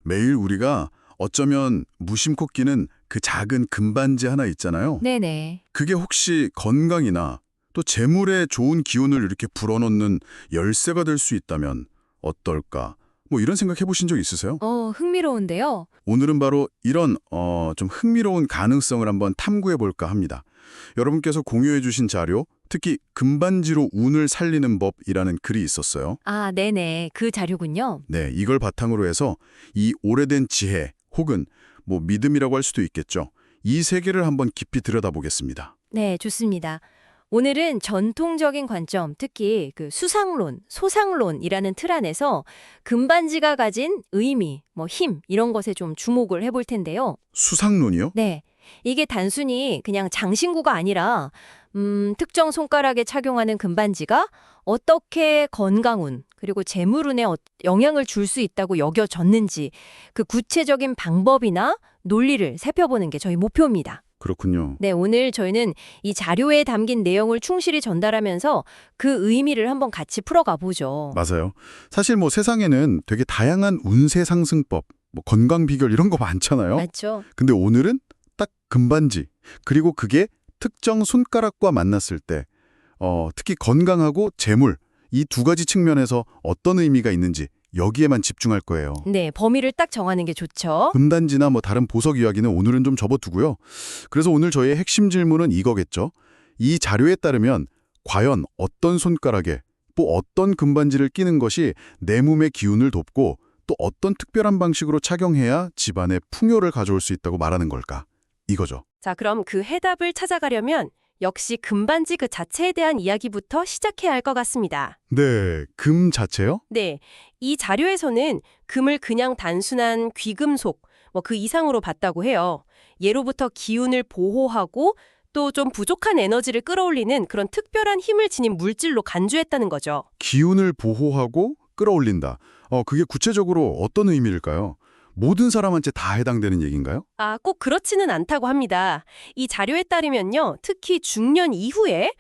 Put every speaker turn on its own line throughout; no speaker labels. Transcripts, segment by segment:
매일 우리가 어쩌면 무심코 끼는 그 작은 금반지 하나 있잖아요.
네네.
그게 혹시 건강이나 또 재물에 좋은 기운을 이렇게 불어넣는 열쇠가 될 수 있다면 어떨까? 뭐 이런 생각 해보신 적 있으세요?
흥미로운데요.
오늘은 바로 이런 좀 흥미로운 가능성을 한번 탐구해 볼까 합니다. 여러분께서 공유해 주신 자료, 특히 금반지로 운을 살리는 법이라는 글이 있었어요.
아, 네네. 그 자료군요.
네, 이걸 바탕으로 해서 이 오래된 지혜 혹은 뭐 믿음이라고 할 수도 있겠죠. 이 세계를 한번 깊이 들여다보겠습니다.
네, 좋습니다. 오늘은 전통적인 관점, 특히 그 수상론, 소상론이라는 틀 안에서 금반지가 가진 의미, 힘, 이런 것에 좀 주목을 해볼 텐데요.
수상론이요?
네. 이게 단순히 그냥 장신구가 아니라, 특정 손가락에 착용하는 금반지가 어떻게 건강운, 그리고 재물운에 영향을 줄 수 있다고 여겨졌는지 그 구체적인 방법이나 논리를 살펴보는 게 저희 목표입니다.
그렇군요.
네, 오늘 저희는 이 자료에 담긴 내용을 충실히 전달하면서 그 의미를 한번 같이 풀어가 보죠.
맞아요. 사실 뭐 세상에는 되게 다양한 운세 상승법, 뭐 건강 비결 이런 거 많잖아요.
맞죠?
근데 오늘은 딱 금반지, 그리고 그게 특정 손가락과 만났을 때 특히 건강하고 재물, 이 두 가지 측면에서 어떤 의미가 있는지 여기에만 집중할 거예요.
네, 범위를 딱 정하는 게 좋죠.
금단지나 뭐 다른 보석 이야기는 오늘은 좀 접어두고요. 그래서 오늘 저희의 핵심 질문은 이거겠죠. 이 자료에 따르면 과연 어떤 손가락에 또 어떤 금반지를 끼는 것이 내 몸의 기운을 돕고 또 어떤 특별한 방식으로 착용해야 집안에 풍요를 가져올 수 있다고 말하는 걸까? 이거죠.
자, 그럼 그 해답을 찾아가려면 역시 금반지 그 자체에 대한 이야기부터 시작해야 할 것 같습니다.
네, 금 자체요?
네, 이 자료에서는 금을 그냥 단순한 귀금속, 그 이상으로 봤다고 해요. 예로부터 기운을 보호하고 또 좀 부족한 에너지를 끌어올리는 그런 특별한 힘을 지닌 물질로 간주했다는 거죠.
기운을 보호하고 끌어올린다. 그게 구체적으로 어떤 의미일까요? 모든 사람한테 다 해당되는 얘기인가요?
아, 꼭 그렇지는 않다고 합니다. 이 자료에 따르면요, 특히 중년 이후에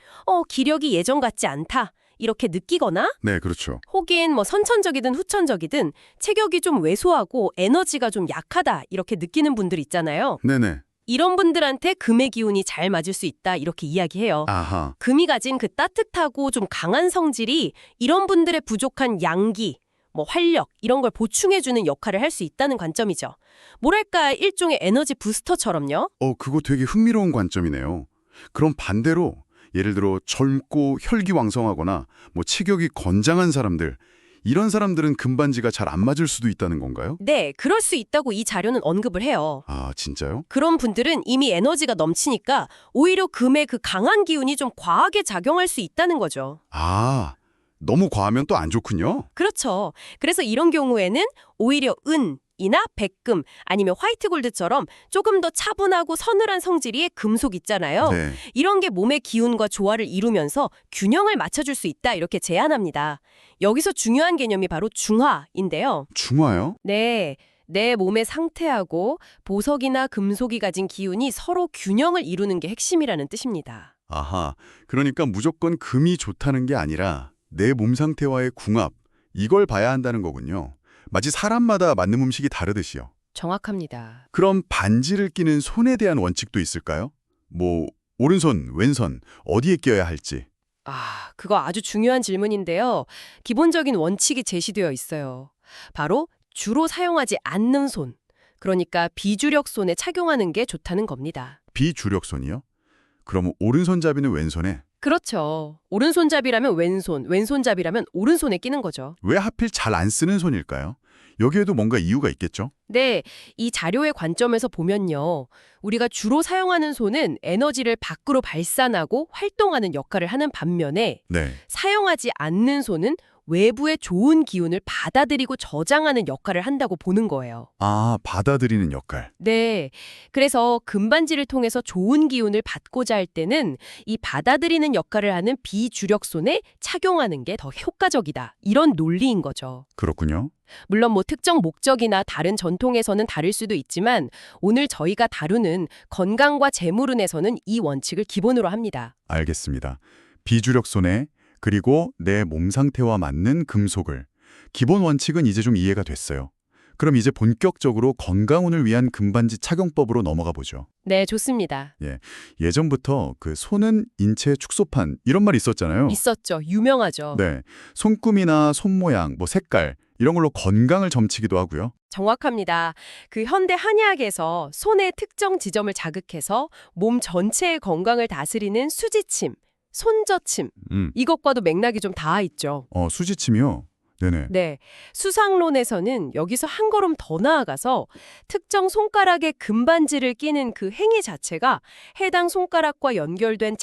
기력이 예전 같지 않다, 이렇게 느끼거나
네, 그렇죠.
혹은 선천적이든 후천적이든 체격이 좀 왜소하고 에너지가 좀 약하다, 이렇게 느끼는 분들 있잖아요.
네네.
이런 분들한테 금의 기운이 잘 맞을 수 있다, 이렇게 이야기해요.
아하.
금이 가진 그 따뜻하고 좀 강한 성질이 이런 분들의 부족한 양기, 활력 이런 걸 보충해주는 역할을 할 수 있다는 관점이죠. 뭐랄까 일종의 에너지 부스터처럼요.
그거 되게 흥미로운 관점이네요. 그럼 반대로 예를 들어 젊고 혈기왕성하거나 뭐 체격이 건장한 사람들, 이런 사람들은 금반지가 잘 안 맞을 수도 있다는 건가요?
네, 그럴 수 있다고 이 자료는 언급을 해요.
아, 진짜요?
그런 분들은 이미 에너지가 넘치니까 오히려 금의 그 강한 기운이 좀 과하게 작용할 수 있다는 거죠.
아, 너무 과하면 또 안 좋군요.
그렇죠. 그래서 이런 경우에는 오히려 은이나 백금 아니면 화이트 골드처럼 조금 더 차분하고 서늘한 성질의 금속 있잖아요.
네.
이런 게 몸의 기운과 조화를 이루면서 균형을 맞춰줄 수 있다, 이렇게 제안합니다. 여기서 중요한 개념이 바로 중화인데요.
중화요?
네. 내 몸의 상태하고 보석이나 금속이 가진 기운이 서로 균형을 이루는 게 핵심이라는 뜻입니다.
아하, 그러니까 무조건 금이 좋다는 게 아니라 내 몸 상태와의 궁합, 이걸 봐야 한다는 거군요. 마치 사람마다 맞는 음식이 다르듯이요.
정확합니다.
그럼 반지를 끼는 손에 대한 원칙도 있을까요? 뭐 오른손, 왼손, 어디에 껴야 할지.
아, 그거 아주 중요한 질문인데요. 기본적인 원칙이 제시되어 있어요. 바로 주로 사용하지 않는 손, 그러니까 비주력 손에 착용하는 게 좋다는 겁니다.
비주력손이요? 그럼 오른손잡이는 왼손에?
그렇죠. 오른손잡이라면 왼손, 왼손잡이라면 오른손에 끼는 거죠.
왜 하필 잘 안 쓰는 손일까요? 여기에도 뭔가 이유가 있겠죠?
네, 이 자료의 관점에서 보면요. 우리가 주로 사용하는 손은 에너지를 밖으로 발산하고 활동하는 역할을 하는 반면에
네.
사용하지 않는 손은 외부의 좋은 기운을 받아들이고 저장하는 역할을 한다고 보는 거예요.
아, 받아들이는 역할.
네. 그래서 금반지를 통해서 좋은 기운을 받고자 할 때는 이 받아들이는 역할을 하는 비주력 손에 착용하는 게 더 효과적이다, 이런 논리인 거죠.
그렇군요.
물론 특정 목적이나 다른 전통에서는 다를 수도 있지만 오늘 저희가 다루는 건강과 재물운에서는 이 원칙을 기본으로 합니다.
알겠습니다. 비주력손에 그리고 내 몸 상태와 맞는 금속을. 기본 원칙은 이제 좀 이해가 됐어요. 그럼 이제 본격적으로 건강운을 위한 금반지 착용법으로 넘어가 보죠.
네, 좋습니다.
예전부터 그 손은 인체의 축소판 이런 말이 있었잖아요.
있었죠. 유명하죠.
네, 손금이나 손 모양, 뭐 색깔 이런 걸로 건강을 점치기도 하고요.
정확합니다. 그 현대 한의학에서 손의 특정 지점을 자극해서 몸 전체의 건강을 다스리는 수지침, 손저침, 이것과도 맥락이 좀 닿아 있죠.
수지침이요? 네네.
네, 수상론에서는 여기서 한 걸음 더 나아가서 특정 손가락에 금반지를 끼는 그 행위 자체가 해당 손가락과 연결된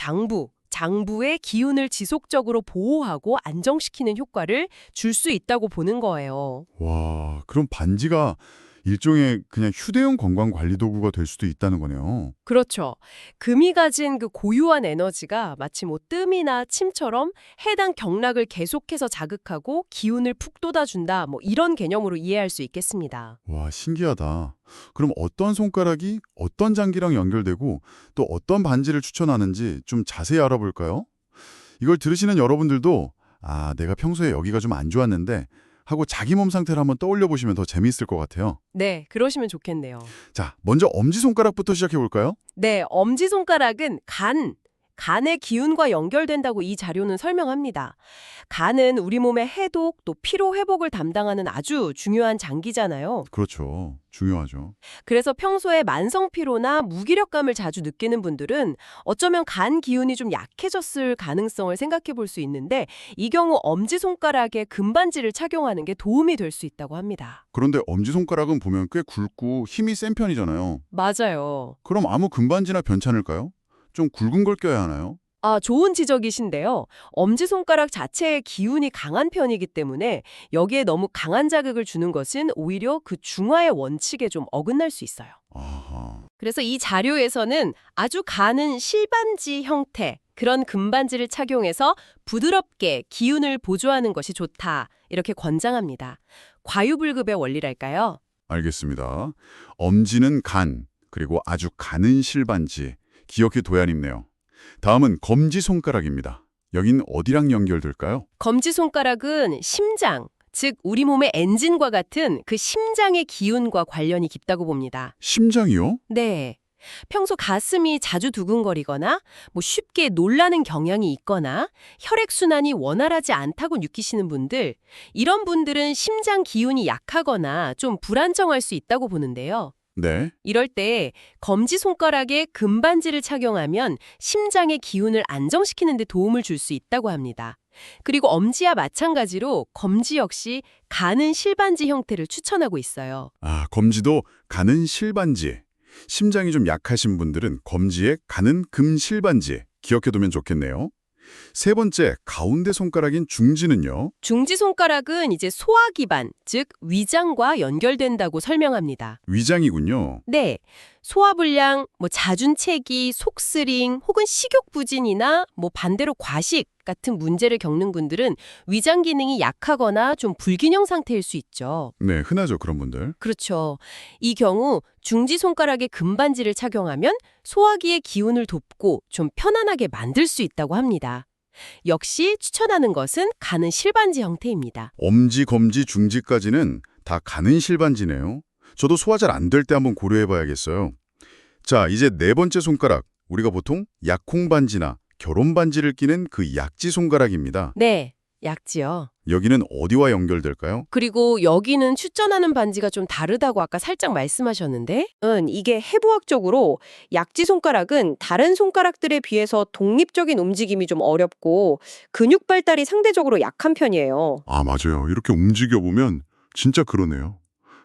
장부의 기운을 지속적으로 보호하고 안정시키는 효과를 줄 수 있다고 보는 거예요.
와, 그럼 반지가 일종의 그냥 휴대용 건강관리 도구가 될 수도 있다는 거네요.
그렇죠. 금이 가진 그 고유한 에너지가 마치 뭐 뜸이나 침처럼 해당 경락을 계속해서 자극하고 기운을 푹 돋아준다. 뭐 이런 개념으로 이해할 수 있겠습니다.
와, 신기하다. 그럼 어떤 손가락이 어떤 장기랑 연결되고 또 어떤 반지를 추천하는지 좀 자세히 알아볼까요? 이걸 들으시는 여러분들도 내가 평소에 여기가 좀 안 좋았는데 하고 자기 몸 상태를 한번 떠올려 보시면 더 재미있을 것 같아요.
네, 그러시면 좋겠네요.
자, 먼저 엄지손가락부터 시작해 볼까요?
네, 엄지손가락은 간의 기운과 연결된다고 이 자료는 설명합니다. 간은 우리 몸의 해독 또 피로 회복을 담당하는 아주 중요한 장기잖아요.
그렇죠. 중요하죠.
그래서 평소에 만성 피로나 무기력감을 자주 느끼는 분들은 어쩌면 간 기운이 좀 약해졌을 가능성을 생각해 볼 수 있는데 이 경우 엄지손가락에 금반지를 착용하는 게 도움이 될 수 있다고 합니다.
그런데 엄지손가락은 보면 꽤 굵고 힘이 센 편이잖아요.
맞아요.
그럼 아무 금반지나 괜찮을까요? 좀 굵은 걸 껴야 하나요?
좋은 지적이신데요. 엄지손가락 자체의 기운이 강한 편이기 때문에 여기에 너무 강한 자극을 주는 것은 오히려 그 중화의 원칙에 좀 어긋날 수 있어요.
아하.
그래서 이 자료에서는 아주 가는 실반지 형태, 그런 금반지를 착용해서 부드럽게 기운을 보조하는 것이 좋다. 이렇게 권장합니다. 과유불급의 원리랄까요?
알겠습니다. 엄지는 간, 그리고 아주 가는 실반지. 기억해 둬야겠네요. 다음은 검지손가락입니다. 여긴 어디랑 연결될까요?
검지손가락은 심장, 즉 우리 몸의 엔진과 같은 그 심장의 기운과 관련이 깊다고 봅니다.
심장이요?
네. 평소 가슴이 자주 두근거리거나 뭐 쉽게 놀라는 경향이 있거나 혈액순환이 원활하지 않다고 느끼시는 분들, 이런 분들은 심장 기운이 약하거나 좀 불안정할 수 있다고 보는데요.
네.
이럴 때 검지손가락에 금반지를 착용하면 심장의 기운을 안정시키는 데 도움을 줄 수 있다고 합니다. 그리고 엄지와 마찬가지로 검지 역시 가는 실반지 형태를 추천하고 있어요.
검지도 가는 실반지. 심장이 좀 약하신 분들은 검지에 가는 금 실반지. 기억해두면 좋겠네요. 세 번째, 가운데 손가락인 중지는요?
중지손가락은 이제 소화기반, 즉 위장과 연결된다고 설명합니다.
위장이군요.
네, 소화불량, 자준체기, 속쓰림, 혹은 식욕부진이나 반대로 과식 같은 문제를 겪는 분들은 위장 기능이 약하거나 좀 불균형 상태일 수 있죠.
네, 흔하죠, 그런 분들.
그렇죠. 이 경우 중지손가락에 금반지를 착용하면 소화기의 기운을 돕고 좀 편안하게 만들 수 있다고 합니다. 역시 추천하는 것은 가는 실반지 형태입니다.
엄지, 검지, 중지까지는 다 가는 실반지네요. 저도 소화 잘 안 될 때 한번 고려해봐야겠어요. 자, 이제 네 번째 손가락. 우리가 보통 약혼반지나 결혼반지를 끼는 그 약지 손가락입니다.
네, 약지요.
여기는 어디와 연결될까요?
그리고 여기는 추천하는 반지가 좀 다르다고 아까 살짝 말씀하셨는데? 이게 해부학적으로 약지 손가락은 다른 손가락들에 비해서 독립적인 움직임이 좀 어렵고 근육 발달이 상대적으로 약한 편이에요.
맞아요. 이렇게 움직여보면 진짜 그러네요.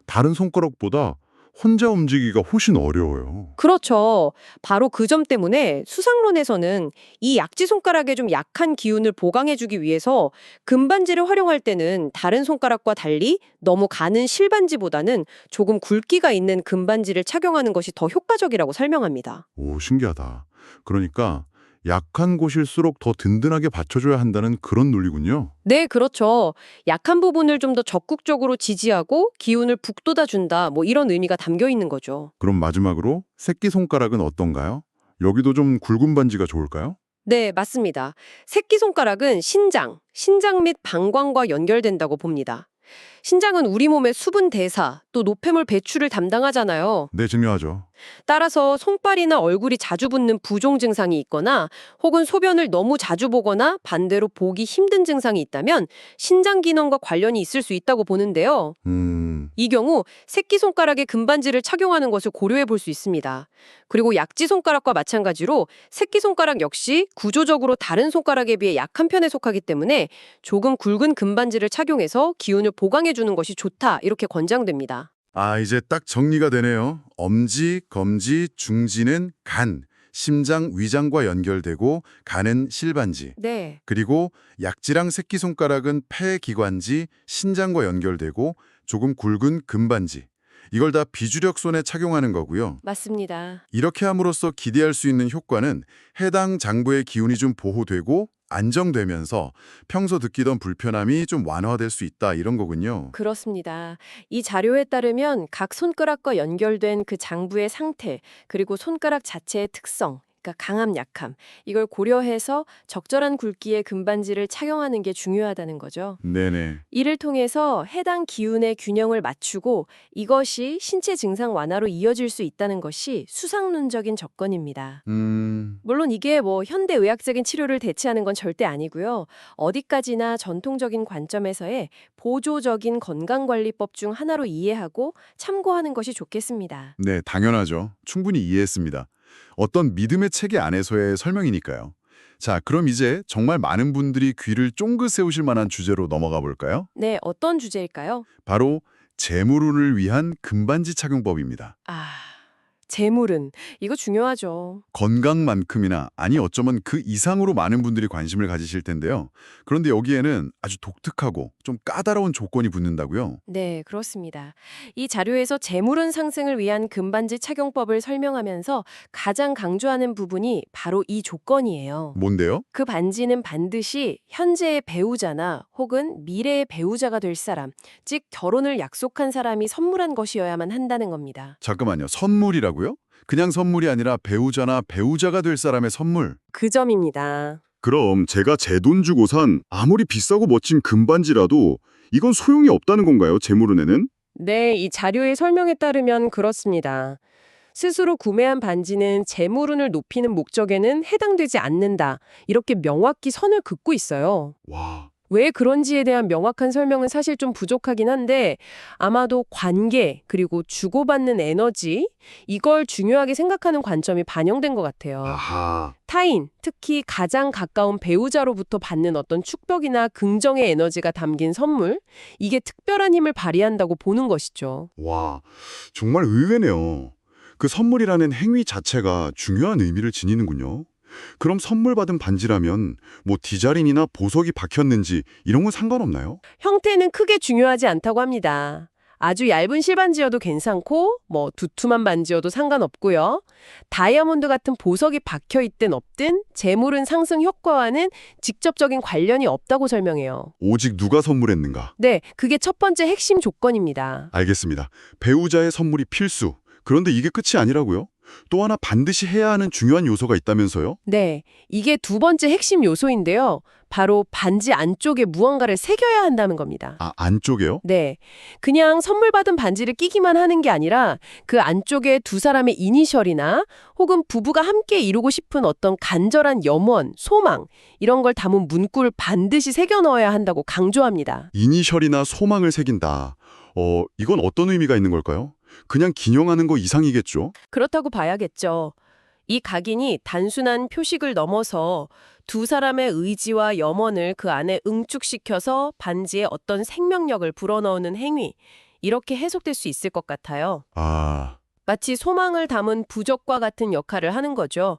다른 손가락보다 혼자 움직이기가 훨씬 어려워요.
그렇죠. 바로 그 점 때문에 수상론에서는 이 약지 손가락에 좀 약한 기운을 보강해주기 위해서 금반지를 활용할 때는 다른 손가락과 달리 너무 가는 실반지보다는 조금 굵기가 있는 금반지를 착용하는 것이 더 효과적이라고 설명합니다.
오, 신기하다. 그러니까 약한 곳일수록 더 든든하게 받쳐줘야 한다는 그런 논리군요.
네, 그렇죠. 약한 부분을 좀 더 적극적으로 지지하고 기운을 북돋아준다, 이런 의미가 담겨 있는 거죠.
그럼 마지막으로 새끼손가락은 어떤가요? 여기도 좀 굵은 반지가 좋을까요?
네, 맞습니다. 새끼손가락은 신장 및 방광과 연결된다고 봅니다. 신장은 우리 몸의 수분 대사, 또 노폐물 배출을 담당하잖아요.
네, 중요하죠.
따라서 손발이나 얼굴이 자주 붓는 부종 증상이 있거나 혹은 소변을 너무 자주 보거나 반대로 보기 힘든 증상이 있다면 신장 기능과 관련이 있을 수 있다고 보는데요. 이 경우 새끼손가락에 금반지를 착용하는 것을 고려해 볼 수 있습니다. 그리고 약지손가락과 마찬가지로 새끼손가락 역시 구조적으로 다른 손가락에 비해 약한 편에 속하기 때문에 조금 굵은 금반지를 착용해서 기운을 보강해 주는 것이 좋다, 이렇게 권장됩니다.
아, 이제 딱 정리가 되네요. 엄지, 검지, 중지는 간, 심장, 위장과 연결되고 간은 실반지.
네.
그리고 약지랑 새끼손가락은 폐, 기관지, 신장과 연결되고 조금 굵은 금반지. 이걸 다 비주력손에 착용하는 거고요.
맞습니다.
이렇게 함으로써 기대할 수 있는 효과는 해당 장부의 기운이 좀 보호되고 안정되면서 평소 느끼던 불편함이 좀 완화될 수 있다, 이런 거군요.
그렇습니다. 이 자료에 따르면 각 손가락과 연결된 그 장부의 상태, 그리고 손가락 자체의 특성, 그러니까 강함, 약함, 이걸 고려해서 적절한 굵기의 금반지를 착용하는 게 중요하다는 거죠.
네네.
이를 통해서 해당 기운의 균형을 맞추고 이것이 신체 증상 완화로 이어질 수 있다는 것이 수상론적인 접근입니다. 물론 이게 현대의학적인 치료를 대체하는 건 절대 아니고요. 어디까지나 전통적인 관점에서의 보조적인 건강관리법 중 하나로 이해하고 참고하는 것이 좋겠습니다.
네, 당연하죠. 충분히 이해했습니다. 어떤 믿음의 체계 안에서의 설명이니까요. 자, 그럼 이제 정말 많은 분들이 귀를 쫑긋 세우실 만한 주제로 넘어가 볼까요?
네, 어떤 주제일까요?
바로 재물운을 위한 금반지 착용법입니다.
재물은 이거 중요하죠.
건강만큼이나, 아니 어쩌면 그 이상으로 많은 분들이 관심을 가지실 텐데요. 그런데 여기에는 아주 독특하고 좀 까다로운 조건이 붙는다고요?
네, 그렇습니다. 이 자료에서 재물운 상승을 위한 금반지 착용법을 설명하면서 가장 강조하는 부분이 바로 이 조건이에요.
뭔데요?
그 반지는 반드시 현재의 배우자나 혹은 미래의 배우자가 될 사람, 즉 결혼을 약속한 사람이 선물한 것이어야만 한다는 겁니다.
잠깐만요. 선물이라고요? 그냥 선물이 아니라 배우자나 배우자가 될 사람의 선물.
그 점입니다.
그럼 제가 제 돈 주고 산 아무리 비싸고 멋진 금반지라도 이건 소용이 없다는 건가요, 재물운에는?
네, 이 자료의 설명에 따르면 그렇습니다. 스스로 구매한 반지는 재물운을 높이는 목적에는 해당되지 않는다, 이렇게 명확히 선을 긋고 있어요.
와,
왜 그런지에 대한 명확한 설명은 사실 좀 부족하긴 한데 아마도 관계 그리고 주고받는 에너지, 이걸 중요하게 생각하는 관점이 반영된 것 같아요.
아하.
타인, 특히 가장 가까운 배우자로부터 받는 어떤 축복이나 긍정의 에너지가 담긴 선물, 이게 특별한 힘을 발휘한다고 보는 것이죠.
와, 정말 의외네요. 그 선물이라는 행위 자체가 중요한 의미를 지니는군요. 그럼 선물 받은 반지라면 디자인이나 보석이 박혔는지 이런 건 상관없나요?
형태는 크게 중요하지 않다고 합니다. 아주 얇은 실반지여도 괜찮고 두툼한 반지여도 상관없고요. 다이아몬드 같은 보석이 박혀있든 없든 재물운 상승 효과와는 직접적인 관련이 없다고 설명해요.
오직 누가 선물했는가?
네, 그게 첫 번째 핵심 조건입니다.
알겠습니다. 배우자의 선물이 필수. 그런데 이게 끝이 아니라고요? 또 하나 반드시 해야 하는 중요한 요소가 있다면서요?
네, 이게 두 번째 핵심 요소인데요. 바로 반지 안쪽에 무언가를 새겨야 한다는 겁니다.
아, 안쪽에요?
네, 그냥 선물 받은 반지를 끼기만 하는 게 아니라 그 안쪽에 두 사람의 이니셜이나 혹은 부부가 함께 이루고 싶은 어떤 간절한 염원, 소망, 이런 걸 담은 문구를 반드시 새겨 넣어야 한다고 강조합니다.
이니셜이나 소망을 새긴다. 이건 어떤 의미가 있는 걸까요? 그냥 기념하는 거 이상이겠죠?
그렇다고 봐야겠죠. 이 각인이 단순한 표식을 넘어서 두 사람의 의지와 염원을 그 안에 응축시켜서 반지에 어떤 생명력을 불어넣는 행위, 이렇게 해석될 수 있을 것 같아요.
아,
마치 소망을 담은 부적과 같은 역할을 하는 거죠.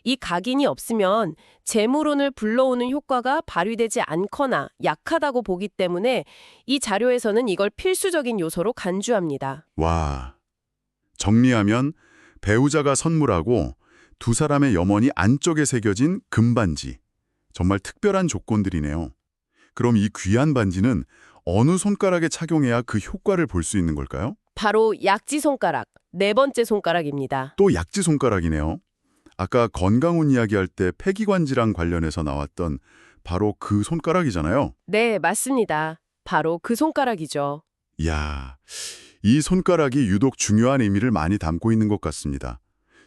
이 각인이 없으면 재물운을 불러오는 효과가 발휘되지 않거나 약하다고 보기 때문에 이 자료에서는 이걸 필수적인 요소로 간주합니다.
와. 정리하면 배우자가 선물하고 두 사람의 염원이 안쪽에 새겨진 금반지. 정말 특별한 조건들이네요. 그럼 이 귀한 반지는 어느 손가락에 착용해야 그 효과를 볼 수 있는 걸까요?
바로 약지 손가락, 네 번째 손가락입니다.
또 약지 손가락이네요. 아까 건강운 이야기할 때 폐기관지랑 관련해서 나왔던 바로 그 손가락이잖아요.
네, 맞습니다. 바로 그 손가락이죠.
이야, 이 손가락이 유독 중요한 의미를 많이 담고 있는 것 같습니다.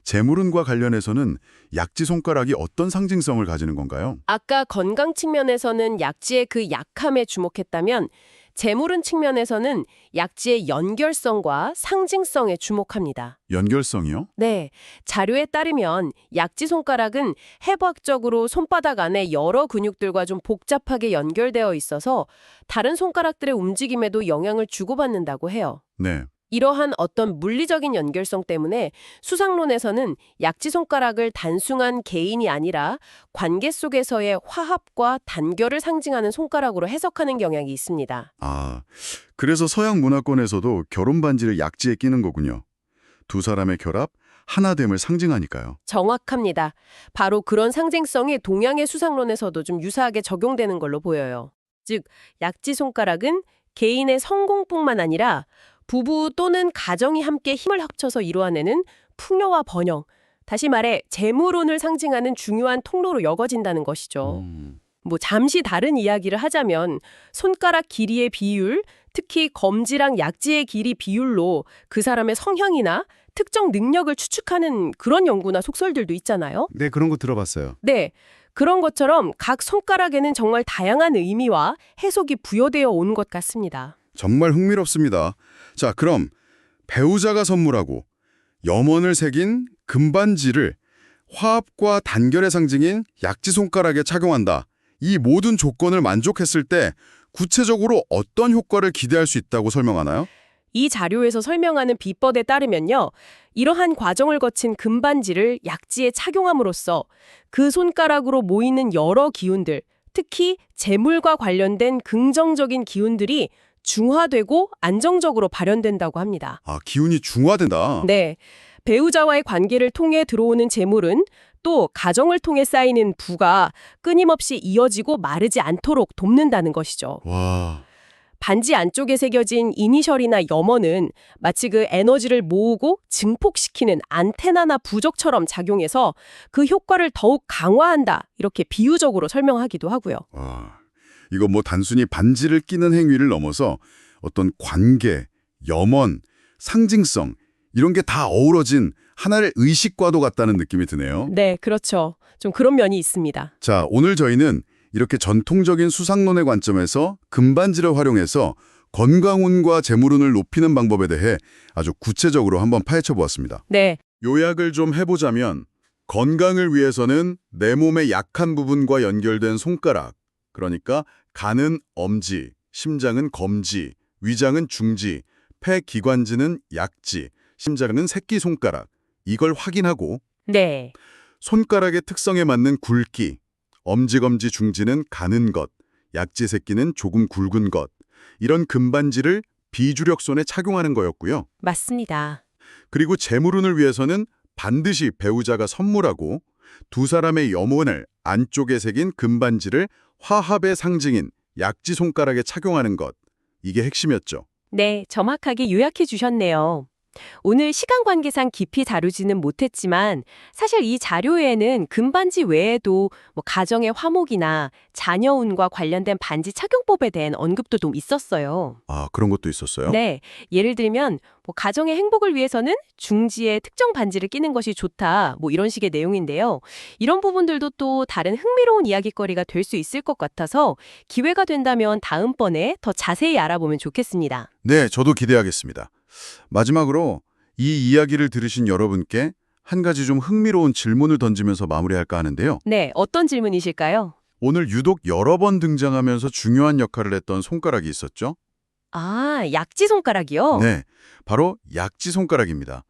재물운과 관련해서는 약지 손가락이 어떤 상징성을 가지는 건가요?
아까 건강 측면에서는 약지의 그 약함에 주목했다면 재물운 측면에서는 약지의 연결성과 상징성에 주목합니다.
연결성이요?
네, 자료에 따르면 약지 손가락은 해부학적으로 손바닥 안에 여러 근육들과 좀 복잡하게 연결되어 있어서 다른 손가락들의 움직임에도 영향을 주고받는다고 해요.
네.
이러한 어떤 물리적인 연결성 때문에 수상론에서는 약지 손가락을 단순한 개인이 아니라 관계 속에서의 화합과 단결을 상징하는 손가락으로 해석하는 경향이 있습니다.
아, 그래서 서양 문화권에서도 결혼 반지를 약지에 끼는 거군요. 두 사람의 결합, 하나됨을 상징하니까요.
정확합니다. 바로 그런 상징성이 동양의 수상론에서도 좀 유사하게 적용되는 걸로 보여요. 즉, 약지 손가락은 개인의 성공뿐만 아니라 부부 또는 가정이 함께 힘을 합쳐서 이루어내는 풍요와 번영, 다시 말해 재물운을 상징하는 중요한 통로로 여겨진다는 것이죠. 뭐 잠시 다른 이야기를 하자면 손가락 길이의 비율, 특히 검지랑 약지의 길이 비율로 그 사람의 성향이나 특정 능력을 추측하는 그런 연구나 속설들도 있잖아요.
네, 그런 거 들어봤어요.
네, 그런 것처럼 각 손가락에는 정말 다양한 의미와 해석이 부여되어 온 것 같습니다.
정말 흥미롭습니다. 자, 그럼 배우자가 선물하고 염원을 새긴 금반지를 화합과 단결의 상징인 약지 손가락에 착용한다. 이 모든 조건을 만족했을 때 구체적으로 어떤 효과를 기대할 수 있다고 설명하나요?
이 자료에서 설명하는 비법에 따르면요. 이러한 과정을 거친 금반지를 약지에 착용함으로써 그 손가락으로 모이는 여러 기운들, 특히 재물과 관련된 긍정적인 기운들이 중화되고 안정적으로 발현된다고 합니다.
아, 기운이 중화된다.
네. 배우자와의 관계를 통해 들어오는 재물은 또 가정을 통해 쌓이는 부가 끊임없이 이어지고 마르지 않도록 돕는다는 것이죠.
와,
반지 안쪽에 새겨진 이니셜이나 염원은 마치 그 에너지를 모으고 증폭시키는 안테나나 부적처럼 작용해서 그 효과를 더욱 강화한다. 이렇게 비유적으로 설명하기도 하고요.
와. 이거 뭐 단순히 반지를 끼는 행위를 넘어서 어떤 관계, 염원, 상징성 이런 게 다 어우러진 하나의 의식과도 같다는 느낌이 드네요.
네, 그렇죠. 좀 그런 면이 있습니다.
자, 오늘 저희는 이렇게 전통적인 수상론의 관점에서 금반지를 활용해서 건강운과 재물운을 높이는 방법에 대해 아주 구체적으로 한번 파헤쳐 보았습니다.
네,
요약을 좀 해보자면 건강을 위해서는 내 몸의 약한 부분과 연결된 손가락, 그러니까 간은 엄지, 심장은 검지, 위장은 중지, 폐 기관지는 약지, 심장은 새끼손가락, 이걸 확인하고
네,
손가락의 특성에 맞는 굵기, 엄지검지 중지는 가는 것, 약지 새끼는 조금 굵은 것, 이런 금반지를 비주력 손에 착용하는 거였고요.
맞습니다.
그리고 재물운을 위해서는 반드시 배우자가 선물하고 두 사람의 염원을 안쪽에 새긴 금반지를 화합의 상징인 약지 손가락에 착용하는 것, 이게 핵심이었죠.
네, 정확하게 요약해 주셨네요. 오늘 시간 관계상 깊이 다루지는 못했지만 사실 이 자료에는 금반지 외에도 뭐 가정의 화목이나 자녀운과 관련된 반지 착용법에 대한 언급도 좀 있었어요.
아, 그런 것도 있었어요?
네, 예를 들면 뭐 가정의 행복을 위해서는 중지에 특정 반지를 끼는 것이 좋다, 뭐 이런 식의 내용인데요. 이런 부분들도 또 다른 흥미로운 이야기거리가 될 수 있을 것 같아서 기회가 된다면 다음번에 더 자세히 알아보면 좋겠습니다.
네, 저도 기대하겠습니다. 마지막으로 이 이야기를 들으신 여러분께 한 가지 좀 흥미로운 질문을 던지면서 마무리할까 하는데요.
네, 어떤 질문이실까요?
오늘 유독 여러 번 등장하면서 중요한 역할을 했던 손가락이 있었죠?
아, 약지 손가락이요?
네, 바로 약지 손가락입니다.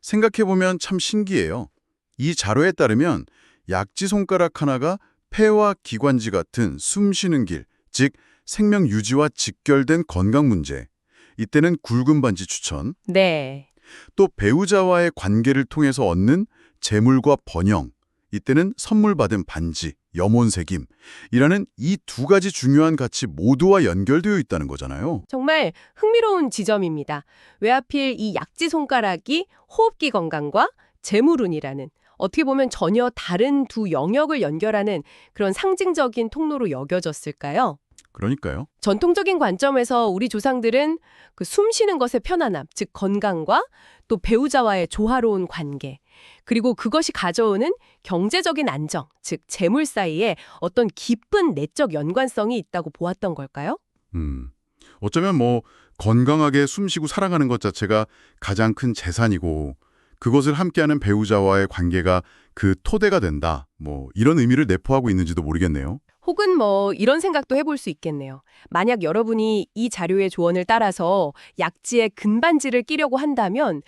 생각해보면 참 신기해요. 이 자료에 따르면 약지 손가락 하나가 폐와 기관지 같은 숨 쉬는 길, 즉 생명 유지와 직결된 건강 문제, 이때는 굵은 반지 추천,
네.
또 배우자와의 관계를 통해서 얻는 재물과 번영, 이때는 선물 받은 반지, 염원새김, 이라는 이 두 가지 중요한 가치 모두와 연결되어 있다는 거잖아요.
정말 흥미로운 지점입니다. 왜 하필 이 약지 손가락이 호흡기 건강과 재물운이라는 어떻게 보면 전혀 다른 두 영역을 연결하는 그런 상징적인 통로로 여겨졌을까요?
그러니까요.
전통적인 관점에서 우리 조상들은 그 숨 쉬는 것의 편안함, 즉 건강과 또 배우자와의 조화로운 관계, 그리고 그것이 가져오는 경제적인 안정, 즉 재물 사이에 어떤 깊은 내적 연관성이 있다고 보았던 걸까요?
어쩌면 뭐 건강하게 숨쉬고 살아가는 것 자체가 가장 큰 재산이고 그것을 함께하는 배우자와의 관계가 그 토대가 된다. 뭐 이런 의미를 내포하고 있는지도 모르겠네요.
혹은 뭐 이런 생각도 해볼 수 있겠네요. 만약 여러분이 이 자료의 조언을 따라서 약지에 금반지를 끼려고 한다면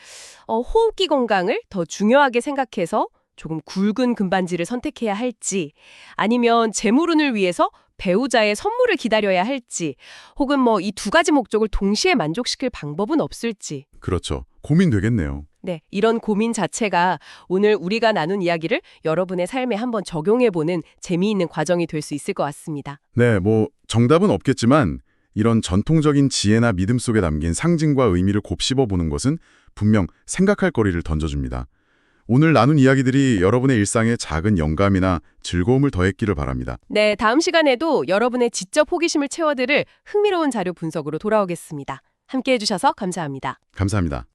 호흡기 건강을 더 중요하게 생각해서 조금 굵은 금반지를 선택해야 할지, 아니면 재물운을 위해서 배우자의 선물을 기다려야 할지, 혹은 뭐 이 두 가지 목적을 동시에 만족시킬 방법은 없을지.
그렇죠. 고민되겠네요.
네, 이런 고민 자체가 오늘 우리가 나눈 이야기를 여러분의 삶에 한번 적용해보는 재미있는 과정이 될 수 있을 것 같습니다.
네, 뭐 정답은 없겠지만 이런 전통적인 지혜나 믿음 속에 담긴 상징과 의미를 곱씹어 보는 것은 분명 생각할 거리를 던져줍니다. 오늘 나눈 이야기들이 여러분의 일상에 작은 영감이나 즐거움을 더했기를 바랍니다.
네, 다음 시간에도 여러분의 지적 호기심을 채워드릴 흥미로운 자료 분석으로 돌아오겠습니다. 함께해 주셔서 감사합니다.
감사합니다.